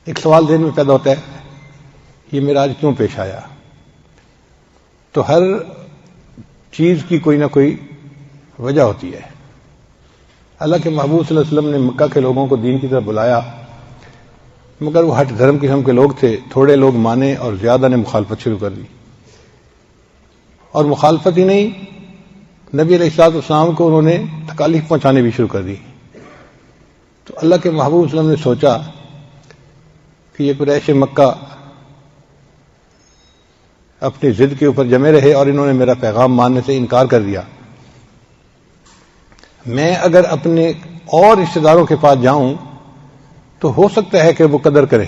ایک سوال ذہن میں پیدا ہوتا ہے، یہ میرا آج کیوں پیش آیا؟ تو ہر چیز کی کوئی نہ کوئی وجہ ہوتی ہے۔ اللہ کے محبوب صلی اللہ علیہ وسلم نے مکہ کے لوگوں کو دین کی طرف بلایا، مگر وہ ہٹ دھرم قسم کے لوگ تھے، تھوڑے لوگ مانے اور زیادہ نے مخالفت شروع کر دی، اور مخالفت ہی نہیں، نبی علیہ الصلوۃ والسلام کو انہوں نے تکالیف پہنچانے بھی شروع کر دی۔ تو اللہ کے محبوب صلی اللہ علیہ وسلم نے سوچا کہ یہ قریش مکہ اپنی ضد کے اوپر جمے رہے اور انہوں نے میرا پیغام ماننے سے انکار کر دیا، میں اگر اپنے اور رشتہ داروں کے پاس جاؤں تو ہو سکتا ہے کہ وہ قدر کریں۔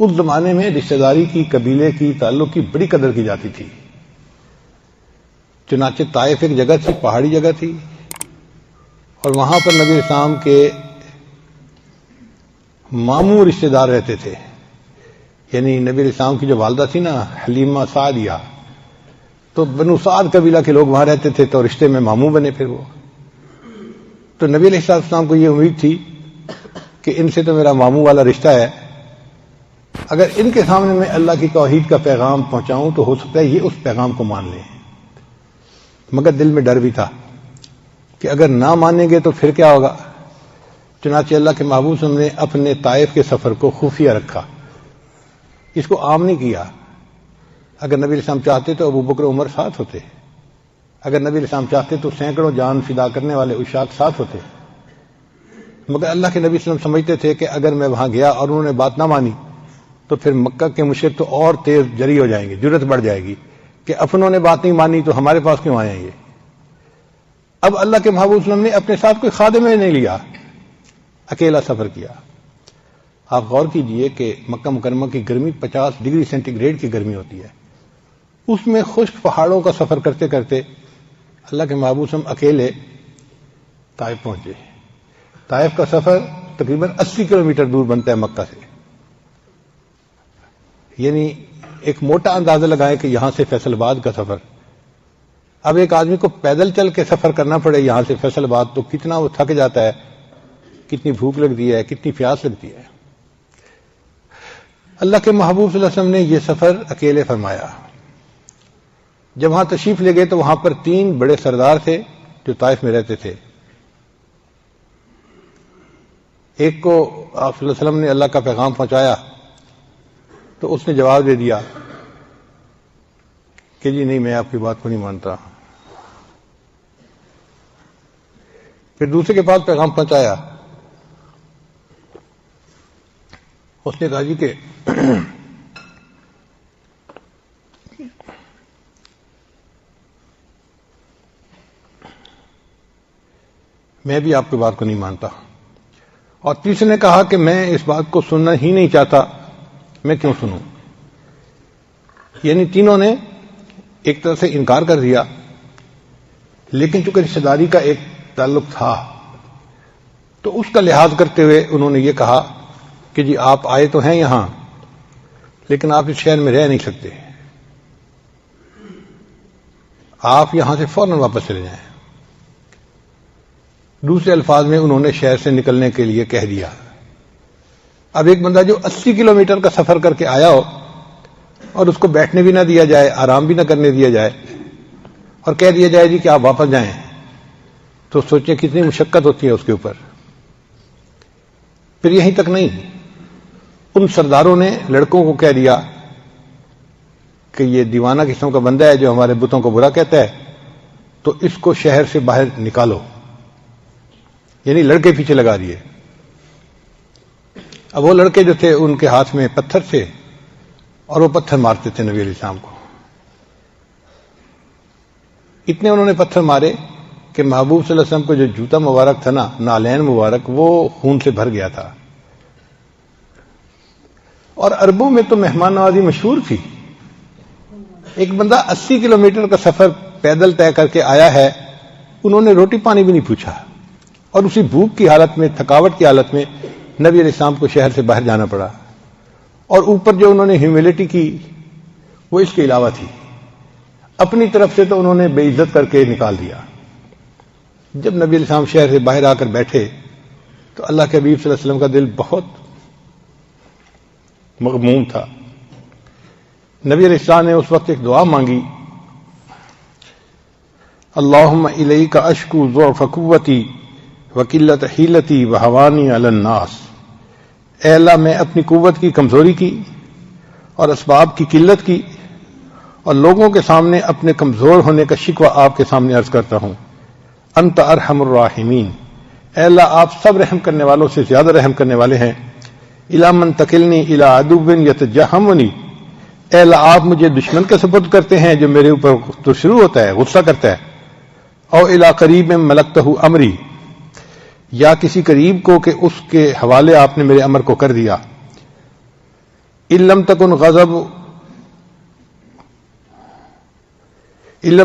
اس زمانے میں رشتہ داری کی، قبیلے کی، تعلق کی بڑی قدر کی جاتی تھی۔ چنانچہ طائف ایک جگہ تھی، پہاڑی جگہ تھی، اور وہاں پر نبی اسلام کے ماموں رشتہ دار رہتے تھے، یعنی نبی اسلام کی جو والدہ تھی نا، حلیمہ سعدیہ، تو بنو سعد قبیلہ کے لوگ وہاں رہتے تھے، تو رشتے میں ماموں بنے پھر وہ۔ تو نبی علیہ السلام کو یہ امید تھی کہ ان سے تو میرا ماموں والا رشتہ ہے، اگر ان کے سامنے میں اللہ کی توحید کا پیغام پہنچاؤں تو ہو سکتا ہے یہ اس پیغام کو مان لیں، مگر دل میں ڈر بھی تھا کہ اگر نہ مانیں گے تو پھر کیا ہوگا۔ چنانچہ اللہ کے محبوب صلی اللہ علیہ وسلم نے اپنے طائف کے سفر کو خفیہ رکھا، اس کو عام نہیں کیا۔ اگر نبی علیہ السلام چاہتے تو ابو بکر عمر ساتھ ہوتے، اگر نبی علیہ السلام چاہتے تو سینکڑوں جان فدا کرنے والے عشاق ساتھ ہوتے، مگر اللہ کے نبی صلی اللہ علیہ وسلم سمجھتے تھے کہ اگر میں وہاں گیا اور انہوں نے بات نہ مانی تو پھر مکہ کے مشرک تو اور تیز جری ہو جائیں گے، جرأت بڑھ جائے گی کہ اپنوں نے بات نہیں مانی تو ہمارے پاس کیوں آئیں گے۔ اب اللہ کے محبوب صلی اللہ علیہ وسلم نے اپنے ساتھ کوئی خادم نہیں لیا، اکیلا سفر کیا۔ آپ غور کیجئے کہ مکہ مکرمہ کی گرمی 50 ڈگری سینٹی گریڈ کی گرمی ہوتی ہے، اس میں خشک پہاڑوں کا سفر کرتے کرتے اللہ کے محبوب صلی اللہ علیہ وسلم اکیلے طائف پہنچے۔ طائف کا سفر تقریباً 80 کلومیٹر دور بنتا ہے مکہ سے، یعنی ایک موٹا اندازہ لگائیں کہ یہاں سے فیصل آباد کا سفر، اب ایک آدمی کو پیدل چل کے سفر کرنا پڑے یہاں سے فیصل آباد تو کتنا وہ تھک جاتا ہے، کتنی بھوک لگتی ہے، کتنی پیاس لگتی ہے۔ اللہ کے محبوب صلی اللہ علیہ وسلم نے یہ سفر اکیلے فرمایا۔ جب وہاں تشریف لے گئے تو وہاں پر 3 بڑے سردار تھے جو طائف میں رہتے تھے۔ ایک کو آپ صلی اللہ علیہ وسلم نے اللہ کا پیغام پہنچایا تو اس نے جواب دے دیا کہ جی نہیں، میں آپ کی بات کو نہیں مانتا۔ پھر دوسرے کے پاس پیغام پہنچایا، اس نے کہا جی کہ میں بھی آپ کی بات کو نہیں مانتا، اور تیسرے نے کہا کہ میں اس بات کو سننا ہی نہیں چاہتا، میں کیوں سنوں۔ یعنی تینوں نے ایک طرح سے انکار کر دیا، لیکن چونکہ رشتہ داری کا ایک تعلق تھا تو اس کا لحاظ کرتے ہوئے انہوں نے یہ کہا کہ جی آپ آئے تو ہیں یہاں، لیکن آپ اس شہر میں رہ نہیں سکتے، آپ یہاں سے فوراً واپس چلے جائیں۔ دوسرے الفاظ میں انہوں نے شہر سے نکلنے کے لیے کہہ دیا۔ اب ایک بندہ جو 80 کلومیٹر کا سفر کر کے آیا ہو اور اس کو بیٹھنے بھی نہ دیا جائے، آرام بھی نہ کرنے دیا جائے، اور کہہ دیا جائے جی کہ آپ واپس جائیں، تو سوچیں کتنی مشقت ہوتی ہے اس کے اوپر۔ پھر یہیں تک نہیں، ان سرداروں نے لڑکوں کو کہہ دیا کہ یہ دیوانہ قسم کا بندہ ہے جو ہمارے بتوں کو برا کہتا ہے، تو اس کو شہر سے باہر نکالو، یعنی لڑکے پیچھے لگا دیے۔ اب وہ لڑکے جو تھے ان کے ہاتھ میں پتھر تھے اور وہ پتھر مارتے تھے نبی علیہ السلام کو۔ اتنے انہوں نے پتھر مارے کہ محبوب صلی اللہ علیہ وسلم کو جو جوتا مبارک تھا نا، نالین مبارک، وہ خون سے بھر گیا تھا۔ اور عربوں میں تو مہمان نوازی مشہور تھی، ایک بندہ 80 کلومیٹر کا سفر پیدل طے کر کے آیا ہے، انہوں نے روٹی پانی بھی نہیں پوچھا، اور اسی بھوک کی حالت میں، تھکاوٹ کی حالت میں نبی علیہ السلام کو شہر سے باہر جانا پڑا، اور اوپر جو انہوں نے ہیوملٹی کی وہ اس کے علاوہ تھی، اپنی طرف سے تو انہوں نے بے عزت کر کے نکال دیا۔ جب نبی علیہ السلام شہر سے باہر آ کر بیٹھے تو اللہ کے حبیب صلی اللہ علیہ وسلم کا دل بہت مغموم تھا. نبی علیہ السلام نے اس وقت ایک دعا مانگی، اللہم الیک اشکو ضعف قوتی وقلت حیلتی وہوانی علی الناس. اے اللہ، میں اپنی قوت کی کمزوری کی اور اسباب کی قلت کی اور لوگوں کے سامنے اپنے کمزور ہونے کا شکوہ آپ کے سامنے عرض کرتا ہوں. انت ارحم الراحمین. اے اللہ، آپ سب رحم کرنے والوں سے زیادہ رحم کرنے والے ہیں. الی من تکلنی الی عدو یتجہمنی. اے اللہ، آپ مجھے دشمن کے سپرد کرتے ہیں جو میرے اوپر تو شروع ہوتا ہے، غصہ کرتا ہے. او الی قریب ملکتہ امری. یا کسی قریب کو کہ اس کے حوالے آپ نے میرے امر کو کر دیا. ان لم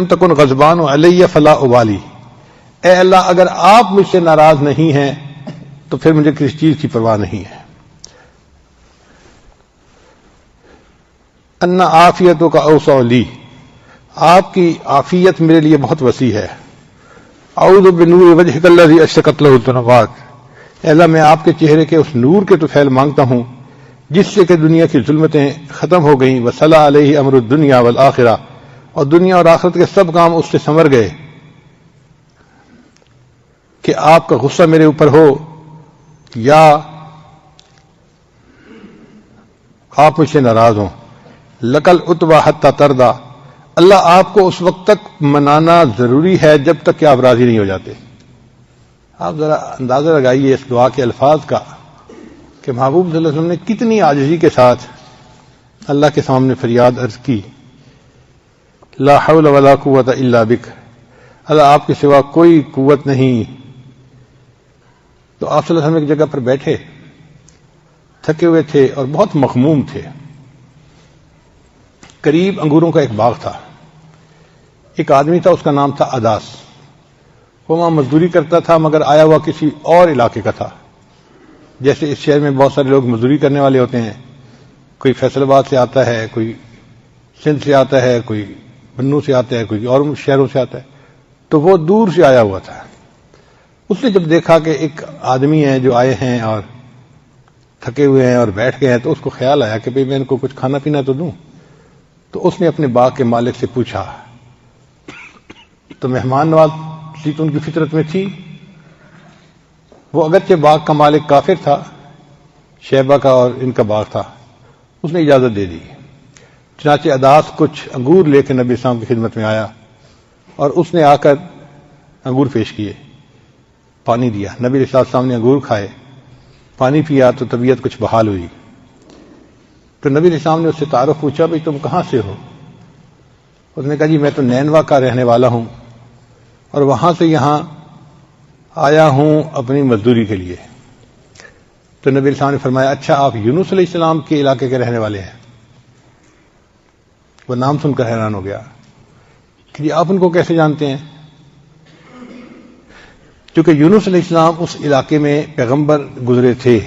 تکن غضبان علی فلا ابالی. اے اللہ، اگر آپ مجھ سے ناراض نہیں ہیں تو پھر مجھے کسی چیز کی پرواہ نہیں ہے. ان عافیتوں کا اوسع لی. آپ کی عافیت میرے لیے بہت وسیع ہے. اعوذ بنور وجہک الذی اشرقت لہ الظلمات. اے اللہ، میں آپ کے چہرے کے اس نور کے طفیل مانگتا ہوں جس سے کہ دنیا کی ظلمتیں ختم ہو گئیں. وصلح علیہ امر الدنیا والآخرہ. اور دنیا اور آخرت کے سب کام اس سے سنور گئے. کہ آپ کا غصہ میرے اوپر ہو یا آپ مجھ سے ناراض ہوں. لکل اتبا حتی تردا. اللہ، آپ کو اس وقت تک منانا ضروری ہے جب تک کہ آپ راضی نہیں ہو جاتے. آپ ذرا اندازہ لگائیے اس دعا کے الفاظ کا کہ محبوب صلی اللہ علیہ وسلم نے کتنی عاجزی کے ساتھ اللہ کے سامنے فریاد عرض کی. لا حول ولا قوت الا بک. اللہ، آپ کے سوا کوئی قوت نہیں. تو آپ صلی اللہ علیہ وسلم ایک جگہ پر بیٹھے، تھکے ہوئے تھے اور بہت مغموم تھے. قریب انگوروں کا ایک باغ تھا. ایک آدمی تھا، اس کا نام تھا اداس. وہ وہاں مزدوری کرتا تھا مگر آیا ہوا کسی اور علاقے کا تھا. جیسے اس شہر میں بہت سارے لوگ مزدوری کرنے والے ہوتے ہیں. کوئی فیصل آباد سے آتا ہے، کوئی سندھ سے آتا ہے، کوئی بنو سے آتا ہے، کوئی اور شہروں سے آتا ہے. تو وہ دور سے آیا ہوا تھا. اس نے جب دیکھا کہ ایک آدمی ہیں جو آئے ہیں اور تھکے ہوئے ہیں اور بیٹھ گئے ہیں تو اس کو خیال آیا کہ بھئی میں ان کو کچھ کھانا پینا تو دوں. تو اس نے اپنے باغ کے مالک سے پوچھا. تو مہمان نوازی تو ان کی فطرت میں تھی. وہ اگرچہ باغ کا مالک کافر تھا، شیبہ کا اور ان کا باغ تھا، اس نے اجازت دے دی. چنانچہ اداس کچھ انگور لے کے نبی اسلام کی خدمت میں آیا اور اس نے آ کر انگور پیش کیے، پانی دیا. نبی علیہ السلام نے انگور کھائے، پانی پیا تو طبیعت کچھ بحال ہوئی. تو نبی علیہ السلام نے اس سے تعارف پوچھا، بھئی تم کہاں سے ہو؟ اس نے کہا جی میں تو نینوا کا رہنے والا ہوں اور وہاں سے یہاں آیا ہوں اپنی مزدوری کے لیے. تو نبی علیہ السلام نے فرمایا اچھا آپ یونس علیہ السلام کے علاقے کے رہنے والے ہیں؟ وہ نام سن کر حیران ہو گیا کہ جی آپ ان کو کیسے جانتے ہیں؟ کیونکہ یونس علیہ السلام اس علاقے میں پیغمبر گزرے تھے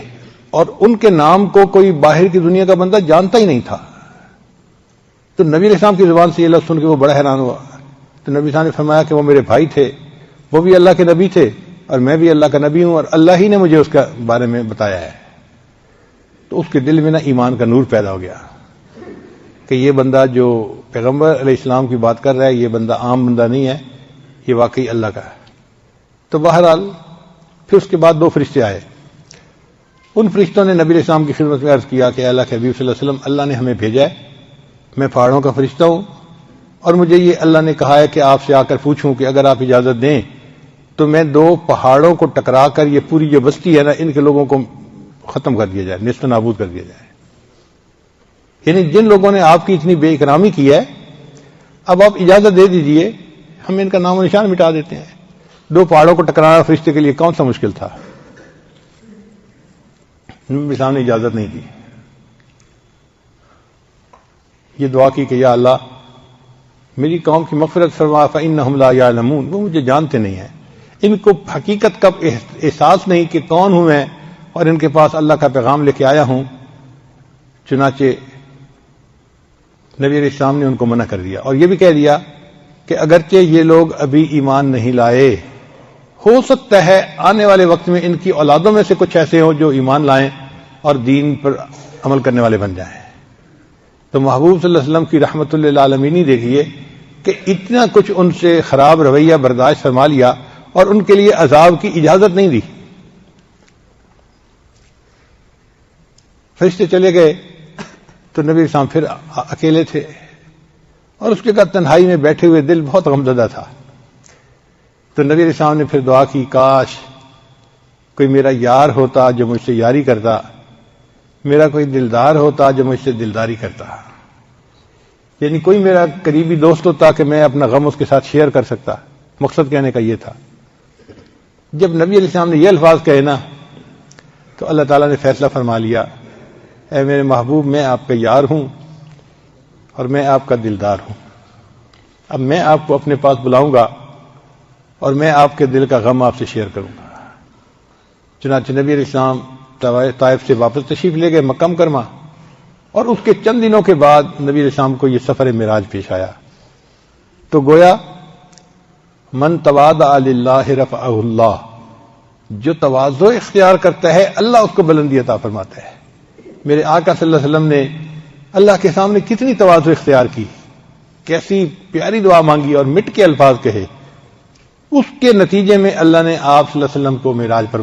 اور ان کے نام کو کوئی باہر کی دنیا کا بندہ جانتا ہی نہیں تھا. تو نبی علیہ السلام کی زبان سے یہ لفظ سن کے وہ بڑا حیران ہوا. تو نبی صاحب نے فرمایا کہ وہ میرے بھائی تھے، وہ بھی اللہ کے نبی تھے اور میں بھی اللہ کا نبی ہوں اور اللہ ہی نے مجھے اس کا بارے میں بتایا ہے. تو اس کے دل میں نا ایمان کا نور پیدا ہو گیا کہ یہ بندہ جو پیغمبر علیہ السلام کی بات کر رہا ہے یہ بندہ عام بندہ نہیں ہے، یہ واقعی اللہ کا ہے. تو بہرحال پھر اس کے بعد 2 فرشتے آئے. ان فرشتوں نے نبی علیہ السلام کی خدمت میں عرض کیا کہ اللہ کے حبیب صلی اللہ علیہ وسلم، اللہ نے ہمیں بھیجا ہے، میں پہاڑوں کا فرشتہ ہوں اور مجھے یہ اللہ نے کہا ہے کہ آپ سے آ کر پوچھوں کہ اگر آپ اجازت دیں تو میں 2 پہاڑوں کو ٹکرا کر یہ پوری جو بستی ہے نا ان کے لوگوں کو ختم کر دیا جائے، نیست و نابود کر دیا جائے. یعنی جن لوگوں نے آپ کی اتنی بے اکرامی کی ہے اب آپ اجازت دے دیجئے، ہم ان کا نام و نشان مٹا دیتے ہیں. 2 پہاڑوں کو ٹکرانا فرشتے کے لیے کون سا مشکل تھا؟ نبی صاحب نے اجازت نہیں دی. یہ دعا کی کہ یا اللہ میری قوم کی مغفرت فرما فإنہم لا یعلمون. وہ مجھے جانتے نہیں ہیں، ان کو حقیقت کا احساس نہیں کہ کون ہوں میں اور ان کے پاس اللہ کا پیغام لے کے آیا ہوں. چنانچہ نبی علیہ السلام نے ان کو منع کر دیا اور یہ بھی کہہ دیا کہ اگرچہ یہ لوگ ابھی ایمان نہیں لائے، ہو سکتا ہے آنے والے وقت میں ان کی اولادوں میں سے کچھ ایسے ہوں جو ایمان لائیں اور دین پر عمل کرنے والے بن جائیں. تو محبوب صلی اللہ علیہ وسلم کی رحمت للعالمین دیکھیے کہ اتنا کچھ ان سے خراب رویہ برداشت فرما لیا اور ان کے لیے عذاب کی اجازت نہیں دی. فرشتے چلے گئے تو نبی اسلام پھر اکیلے تھے اور اس کے بعد تنہائی میں بیٹھے ہوئے دل بہت غمزدہ تھا. تو نبی اسلام نے پھر دعا کی کاش کوئی میرا یار ہوتا جو مجھ سے یاری کرتا, میرا کوئی دلدار ہوتا جو مجھ سے دلداری کرتا, یعنی کوئی میرا قریبی دوست ہوتا کہ میں اپنا غم اس کے ساتھ شیئر کر سکتا. مقصد کہنے کا یہ تھا. جب نبی علیہ السلام نے یہ الفاظ کہے نا تو اللہ تعالیٰ نے فیصلہ فرما لیا, اے میرے محبوب میں آپ کا یار ہوں اور میں آپ کا دلدار ہوں. اب میں آپ کو اپنے پاس بلاؤں گا اور میں آپ کے دل کا غم آپ سے شیئر کروں گا. چنانچہ نبی علیہ السلام طائف سے واپس تشریف لے گئے مکہ مکرمہ, اور اس کے چند دنوں کے بعد نبی علیہ السلام کو یہ سفر معراج پیش آیا. تو گویا من تواضع للہ رفعہ اللہ, جو تواضع اختیار کرتا ہے اللہ اس کو بلندی عطا فرماتا ہے. میرے آقا صلی اللہ علیہ وسلم نے اللہ کے سامنے کتنی تواضع اختیار کی, کیسی پیاری دعا مانگی اور مٹ کے الفاظ کہے. اس کے نتیجے میں اللہ نے آپ صلی اللہ علیہ وسلم کو معراج پر